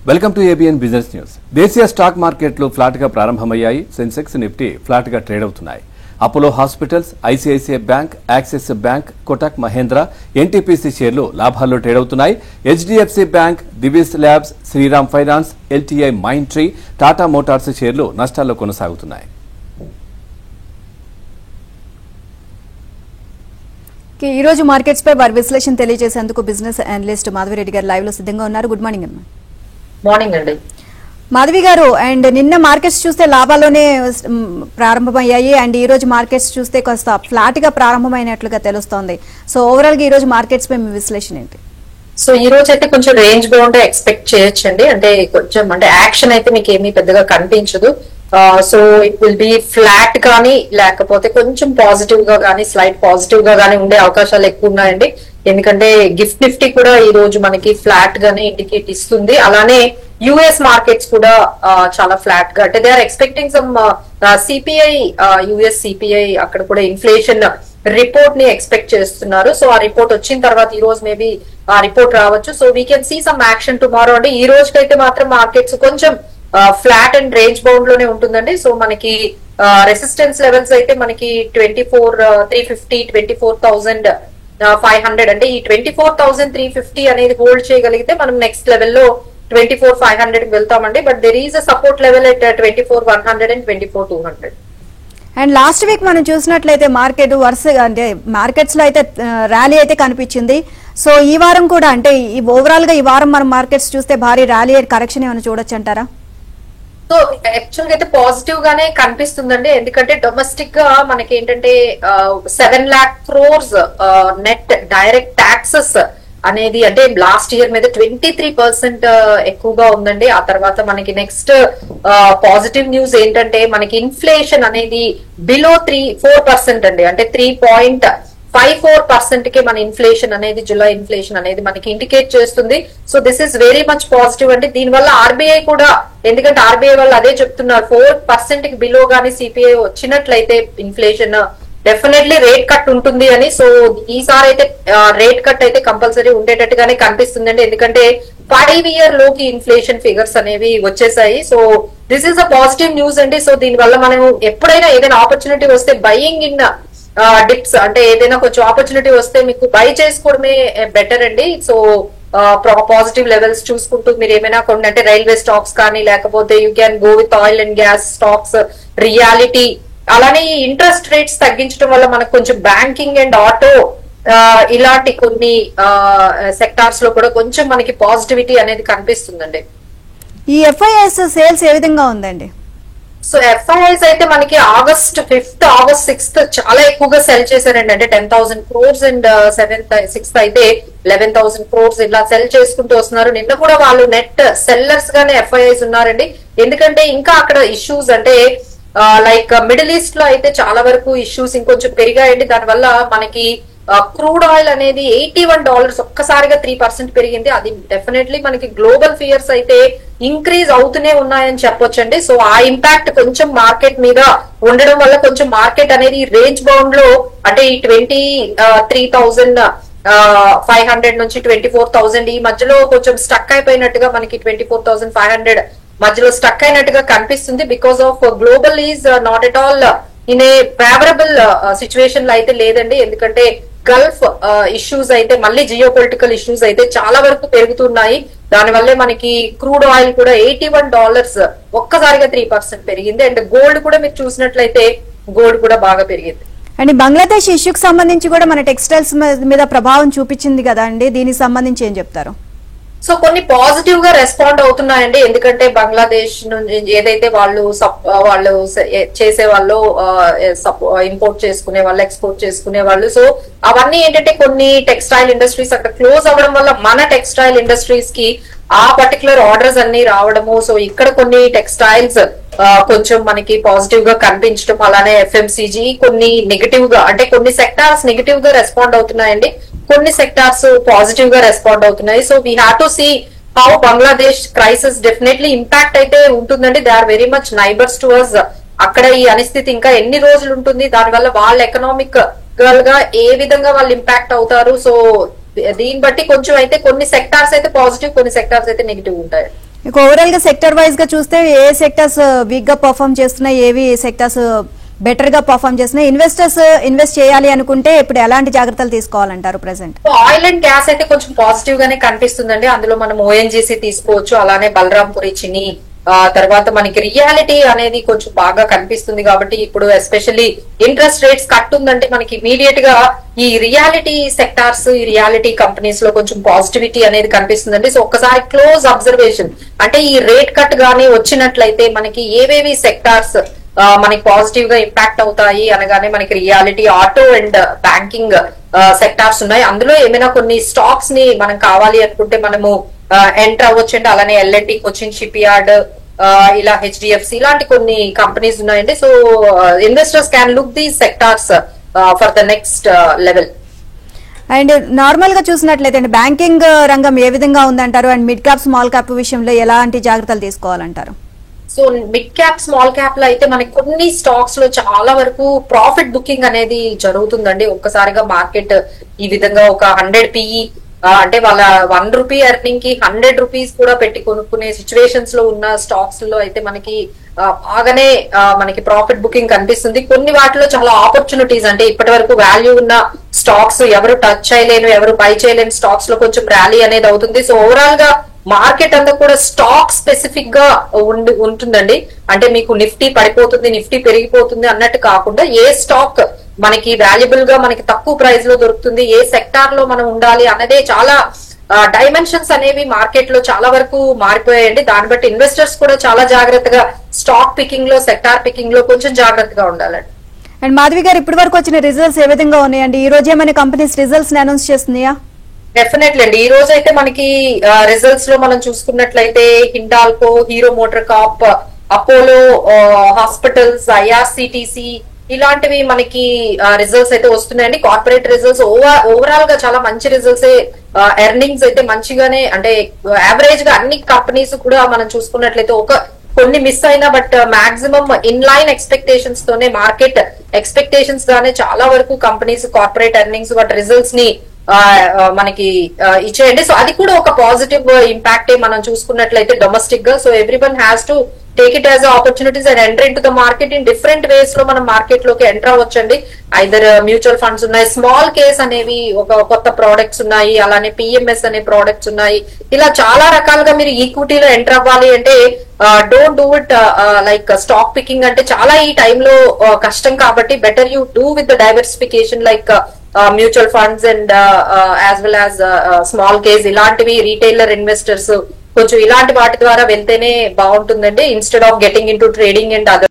Welcome to ABN business news. దేశీయ stock మార్కెట్లు flat గా ప్రారంభమయ్యాయి. సెన్సెక్స్, నిఫ్టీ ఫ్లాట్ గా ట్రేడ్ అవుతున్నాయి. Apollo hospitals, ICICI bank, Axis bank, Kotak Mahindra, NTPC షేర్లు లాభాల్లో ట్రేడ్ అవుతున్నాయి. HDFC bank, Divis labs, Shriram finance, LTI Mindtree, Tata motors షేర్లు నష్టాల్లో కొనసాగుతున్నాయి. ఈ రోజు మార్కెట్స్ పై వారి విశ్లేషణ తెలియజేసేందుకు బిజినెస్ అనలిస్ట్ మాధవిరెడ్డి గారు లైవ్ లో సిద్ధంగా ఉన్నారు. గుడ్ మార్నింగ్ అమ్మా. మార్నింగ్ అండి మాధవి గారు. అండ్ నిన్న మార్కెట్స్ చూస్తే లాభాల్లోనే ప్రారంభమయ్యాయి. అండ్ ఈ రోజు మార్కెట్స్ చూస్తే కాస్త ఫ్లాట్ గా ప్రారంభమైనట్లుగా తెలుస్తోంది. సో ఓవరాల్ గా ఈ రోజు మార్కెట్స్ పై మీ విశ్లేషణ ఏంటి? సో ఈ రోజు అయితే కొంచెం రేంజ్ బౌండ్ ఎక్స్పెక్ట్ చేయొచ్చండి. అంటే కొంచెం అంటే యాక్షన్ అయితే మీకు ఏమీ పెద్దగా కనిపించదు. So it will be flat కానీ లేకపోతే కొంచెం పాజిటివ్ గా కానీ స్లైట్ పాజిటివ్ గా కానీ ఉండే అవకాశాలు ఎక్కువ ఉన్నాయండి. ఎందుకంటే గిఫ్ట్ నిఫ్టీ కూడా ఈ రోజు మనకి ఫ్లాట్ గానే ఇండికేట్ ఇస్తుంది. అలానే యుఎస్ మార్కెట్స్ కూడా చాలా ఫ్లాట్ గా, అంటే they are expecting some CPI, US CPI అక్కడ కూడా ఇన్ఫ్లేషన్ రిపోర్ట్ ని ఎక్స్పెక్ట్ చేస్తున్నారు. సో ఆ రిపోర్ట్ వచ్చిన తర్వాత ఈ రోజు మేబీ ఆ రిపోర్ట్ రావచ్చు. So we can see some action tomorrow అండి. ఈ రోజుకైతే మాత్రం మార్కెట్స్ కొంచెం ఫ్లాట్ అండ్ రేంజ్ బౌండ్ లోనే ఉంటుందండి. సో మనకి రెసిస్టెన్స్ లెవెల్స్ అయితే మనకి 24,350, 24,500 అంటే ఈ 24,350 అనేది హోల్డ్ చేయగలిగితే మనం నెక్స్ట్ లెవెల్లో 24,500 కి వెళ్తామండి. But there is a support level at 24,100 and 24,200. And last week మనం చూసినట్లయితే మార్కెట్ వరుసగా అంటే మార్కెట్స్ లో అయితే ర్యాలీ అయితే కనిపించింది. సో ఈ వారం కూడా అంటే ఓవరాల్ గా ఈ వారం మనం మార్కెట్స్ చూస్తే భారీ ర్యాలీ కరెక్షన్ ఏమైనా చూడొచ్చు అంటారా? సో యాక్చువల్ గా అయితే పాజిటివ్ గానే కనిపిస్తుందండి. ఎందుకంటే డొమెస్టిక్ గా మనకి ఏంటంటే 7 lakh crores net direct taxes అనేది అంటే లాస్ట్ ఇయర్ మీద 23% ఎక్కువగా ఉందండి. ఆ తర్వాత మనకి నెక్స్ట్ పాజిటివ్ న్యూస్ ఏంటంటే మనకి ఇన్ఫ్లేషన్ అనేది బిలో 4% అండి. అంటే 3.54% కే మన ఇన్ఫ్లేషన్ అనేది, జులై ఇన్ఫ్లేషన్ అనేది మనకి ఇండికేట్ చేస్తుంది. So this is very much positive అండి. దీనివల్ల ఆర్బీఐ కూడా, ఎందుకంటే ఆర్బీఐ వాళ్ళు అదే చెప్తున్నారు, 4% కి బిలో గానీ సిపిఐ వచ్చినట్లయితే ఇన్ఫ్లేషన్ డెఫినెట్లీ రేట్ కట్ ఉంటుంది అని. సో ఈసారి అయితే రేట్ కట్ అయితే కంపల్సరీ ఉండేటట్టుగానే కనిపిస్తుందండి. ఎందుకంటే 5 year లోకి ఇన్ఫ్లేషన్ ఫిగర్స్ అనేవి వచ్చేసాయి. So this is a positive news అండి. సో దీని వల్ల మనం ఎప్పుడైనా ఏదైనా ఆపర్చునిటీ వస్తే బయింగ్ ఇన్ డిప్స్, అంటే ఏదైనా కొంచెం ఆపర్చునిటీ వస్తే మీకు బై చేసుకోవడమే బెటర్ అండి. సో పాజిటివ్ లెవెల్స్ చూసుకుంటూ మీరు ఏమైనా కొన్ని, అంటే రైల్వే స్టాక్స్ కానీ లేకపోతే you can go with oil and gas stocks, reality. అలానే ఈ ఇంట్రెస్ట్ రేట్స్ తగ్గించడం వల్ల మనకు కొంచెం బ్యాంకింగ్ అండ్ ఆటో ఇలాంటి కొన్ని సెక్టార్స్ లో కూడా కొంచెం మనకి పాజిటివిటీ అనేది కనిపిస్తుందండి. ఈ ఎఫ్ఐఎస్ సేల్స్ ఏ విధంగా ఉందండి? సో ఎఫ్ఐఐస్ అయితే మనకి August 5th, August 6th చాలా ఎక్కువగా సెల్ చేశారండి. అంటే 10,000 crores అండ్ 6th అయితే 11,000 crores ఇలా సెల్ చేసుకుంటూ వస్తున్నారు. నిన్న కూడా వాళ్ళు నెట్ సెల్లర్స్ గానే ఎఫ్ఐఐస్ ఉన్నారండి. ఎందుకంటే ఇంకా అక్కడ ఇష్యూస్, అంటే లైక్ మిడిల్ ఈస్ట్ లో అయితే చాలా వరకు ఇష్యూస్ ఇంకొంచెం పెరిగాయండి. దానివల్ల మనకి క్రూడ్ ఆయిల్ అనేది $81 ఒక్కసారిగా 3% పెరిగింది. అది డెఫినెట్లీ మనకి గ్లోబల్ ఫియర్స్ అయితే ఇంక్రీజ్ అవుతూనే ఉన్నాయని చెప్పొచ్చండి. సో ఆ ఇంపాక్ట్ కొంచెం మార్కెట్ మీద ఉండడం వల్ల కొంచెం మార్కెట్ అనేది రేంజ్ బౌండ్ లో, అంటే ఈ 23,500 నుంచి 24,000 ఈ మధ్యలో కొంచెం స్టక్ అయిపోయినట్టుగా, మనకి 24,500 మధ్యలో స్టక్ అయినట్టుగా కనిపిస్తుంది. Because of global is not at all in a favourable situation లో అయితే లేదండి. ఎందుకంటే గల్ఫ్ ఇష్యూస్ అయితే, మళ్ళీ జియో పొలిటికల్ ఇష్యూస్ అయితే చాలా వరకు పెరుగుతున్నాయి. దానివల్లే మనకి క్రూడ్ ఆయిల్ కూడా $81 ఒక్కసారిగా 3% పెరిగింది. అండ్ గోల్డ్ కూడా మీరు చూసినట్లయితే గోల్డ్ కూడా బాగా పెరిగింది. అండ్ బంగ్లాదేశ్ ఇష్యూకి సంబంధించి కూడా మన టెక్స్టైల్స్ మీద ప్రభావం చూపించింది కదా అండి, దీనికి సంబంధించి ఏం చెప్తారు? సో కొన్ని పాజిటివ్ గా రెస్పాండ్ అవుతున్నాయండి. ఎందుకంటే బంగ్లాదేశ్ నుంచి ఏదైతే వాళ్ళు చేసే వాళ్ళు, ఇంపోర్ట్ చేసుకునే వాళ్ళు, ఎక్స్పోర్ట్ చేసుకునే వాళ్ళు, సో అవన్నీ ఏంటంటే కొన్ని టెక్స్టైల్ ఇండస్ట్రీస్ అక్కడ క్లోజ్ అవ్వడం వల్ల మన టెక్స్టైల్ ఇండస్ట్రీస్ కి ఆ పర్టికులర్ ఆర్డర్స్ అన్ని రావడము, సో ఇక్కడ కొన్ని టెక్స్టైల్స్ కొంచెం మనకి పాజిటివ్ గా కనిపించడం, అలానే ఎఫ్ఎంసీజీ కొన్ని నెగిటివ్ గా, అంటే కొన్ని సెక్టార్స్ నెగిటివ్ గా రెస్పాండ్ అవుతున్నాయండి, కొన్ని సెక్టార్స్ పాజిటివ్ గా రెస్పాండ్ అవుతున్నాయి. So we have to see how Bangladesh crisis definitely impact అయితే ఉంటుందండి. They are very much neighbours to us. అక్కడ ఈ అనిస్థితి ఇంకా ఎన్ని రోజులు ఉంటుంది, దానివల్ల వాళ్ళ ఎకనామిక్ గా ఏ విధంగా వాళ్ళు ఇంపాక్ట్ అవుతారు. సో దీన్ని బట్టి కొంచెం అయితే కొన్ని సెక్టార్స్ అయితే పాజిటివ్, కొన్ని సెక్టార్స్ అయితే నెగిటివ్ ఉంటాయి. ఓవరాల్ గా సెక్టర్ వైజ్ గా చూస్తే ఏ సెక్టర్స్ వీక్ గా పర్ఫార్మ్ చేస్తున్నాయి, ఏవి సెక్టర్స్ బెటర్ గా పర్ఫార్మ్ చేస్తున్నాయి? ఇన్వెస్టర్స్ ఇన్వెస్ట్ చేయాలి అనుకుంటే ఇప్పుడు ఎలాంటి జాగ్రత్తలు తీసుకోవాలంటారు ప్రెసెంట్? ఆయిల్ అండ్ గ్యాస్ అయితే కొంచెం పాజిటివ్ గానే కనిపిస్తుందండి. అందులో మనం ఓఎన్జీసీ తీసుకోవచ్చు, అలానే బలరాంపురి చిని, తర్వాత మనకి రియాలిటీ అనేది కొంచెం బాగా కనిపిస్తుంది. కాబట్టి ఇప్పుడు ఎస్పెషల్లీ ఇంట్రెస్ట్ రేట్స్ కట్ ఉందంటే మనకి ఇమీడియట్ గా ఈ రియాలిటీ సెక్టార్స్, ఈ రియాలిటీ కంపెనీస్ లో కొంచెం పాజిటివిటీ అనేది కనిపిస్తుందండి. సో ఒక్కసారి క్లోజ్ అబ్జర్వేషన్ అంటే ఈ రేట్ కట్ గానీ వచ్చినట్లయితే మనకి ఏవేవి సెక్టార్స్ మనకి పాజిటివ్ గా ఇంపాక్ట్ అవుతాయి అనగానే మనకి reality, auto and banking sectors ఉన్నాయి. అందులో ఏమైనా కొన్ని స్టాక్స్ ని మనం కావాలి అనుకుంటే మనము ఎంటర్ అవ్వచ్చండి. అలానే ఎల్ఎన్టీ, కొచ్చిన్ షిప్ యార్డ్, ఇలా హెచ్డిఎఫ్సి ఇలాంటి కొన్ని కంపెనీస్ ఉన్నాయండి. So investors can look these sectors for the next level. And normal గా చూసినట్లయితే బ్యాంకింగ్ రంగం ఏ విధంగా ఉందంటారు? And mid cap small cap విషయంలో ఎలాంటి జాగ్రత్తలు తీసుకోవాలంటారు? So mid cap small cap లో అయితే మనకి కొన్ని స్టాక్స్ లో చాలా వరకు ప్రాఫిట్ బుకింగ్ అనేది జరుగుతుందండి. ఒక్కసారిగా మార్కెట్ ఈ విధంగా ఒక 100 PE అంటే వాళ్ళ 1 రూపీ ఎర్నింగ్ కి 100 రూపీస్ కూడా పెట్టి కొనుక్కునే సిచ్యువేషన్స్ లో ఉన్న స్టాక్స్ లో అయితే మనకి బాగానే మనకి ప్రాఫిట్ బుకింగ్ కనిపిస్తుంది. కొన్ని వాటిలో చాలా ఆపర్చునిటీస్ అంటే ఇప్పటి వరకు వాల్యూ ఉన్న స్టాక్స్, ఎవరు టచ్ చేయలేను, ఎవరు బై చేయలేని స్టాక్స్ లో కొంచెం ర్యాలీ అనేది అవుతుంది. సో ఓవరాల్ గా మార్కెట్ అంతా కూడా స్టాక్ స్పెసిఫిక్ గా ఉంటుందండి. అంటే మీకు నిఫ్టీ పడిపోతుంది, నిఫ్టీ పెరిగిపోతుంది అన్నట్టు కాకుండా ఏ స్టాక్ మనకి వాల్యుబుల్ గా మనకి తక్కువ ప్రైస్ లో దొరుకుతుంది, ఏ సెక్టార్ లో మనం ఉండాలి అన్నదే చాలా డైమెన్షన్స్ అనేవి మార్కెట్ లో చాలా వరకు మారిపోయాయండి. దాన్ని బట్టి ఇన్వెస్టర్స్ కూడా చాలా జాగ్రత్తగా స్టాక్ పికింగ్ లో, సెక్టార్ పికింగ్ లో కొంచెం జాగ్రత్తగా ఉండాలండి. అండ్ మాధవి గారు, ఇప్పటి వరకు వచ్చిన రిజల్ట్స్ ఏ విధంగా ఉన్నాయండి? ఈ రోజు ఏమైనా కంపెనీస్ రిజల్ట్స్ అనౌన్స్ చేస్తున్నాయా? డెఫినెట్లీ అండి. ఈ రోజు అయితే మనకి రిజల్ట్స్ లో మనం చూసుకున్నట్లయితే Hindalco, Hero MotoCorp, Apollo hospitals, IRCTC ఇలాంటివి మనకి రిజల్ట్స్ అయితే వస్తున్నాయండి. కార్పొరేట్ రిజల్ట్స్ ఓవరాల్ గా చాలా మంచి రిజల్ట్స్, ఎర్నింగ్స్ అయితే మంచిగానే అంటే యావరేజ్ గా అన్ని కంపెనీస్ కూడా మనం చూసుకున్నట్లయితే కొన్ని మిస్ అయినా but maximum in line expectations తోనే మార్కెట్ ఎక్స్పెక్టేషన్స్ గానే చాలా వరకు కంపెనీస్ కార్పొరేట్ ఎర్నింగ్స్ వాటి రిజల్ట్స్ ని మనకి ఇచ్చేయండి. సో అది కూడా ఒక పాజిటివ్ ఇంపాక్ట్ మనం చూసుకున్నట్లయితే డొమెస్టిక్ గా. So everyone has to take it as opportunities and enter in to the market in different ways లో మనం మార్కెట్ లోకి ఎంటర్ అవ్వచ్చండి. ఐదర్ మ్యూచువల్ ఫండ్స్ ఉన్నాయి, స్మాల్ కేస్ అనేవి ఒక కొత్త ప్రోడక్ట్స్ ఉన్నాయి, అలానే పిఎంఎస్ అనే ప్రోడక్ట్స్ ఉన్నాయి. ఇలా చాలా రకాలుగా మీరు ఈక్విటీలో ఎంటర్ అవ్వాలి అంటే don't do it like stock picking అంటే చాలా ఈ టైంలో కష్టం. కాబట్టి better you do with the diversification like mutual funds and as well as small case ఇలాంటివి రీటైలర్ ఇన్వెస్టర్స్ కొంచెం ఇలాంటి వాటి ద్వారా వెళ్తేనే బాగుంటుందండి, instead of getting in to trading and other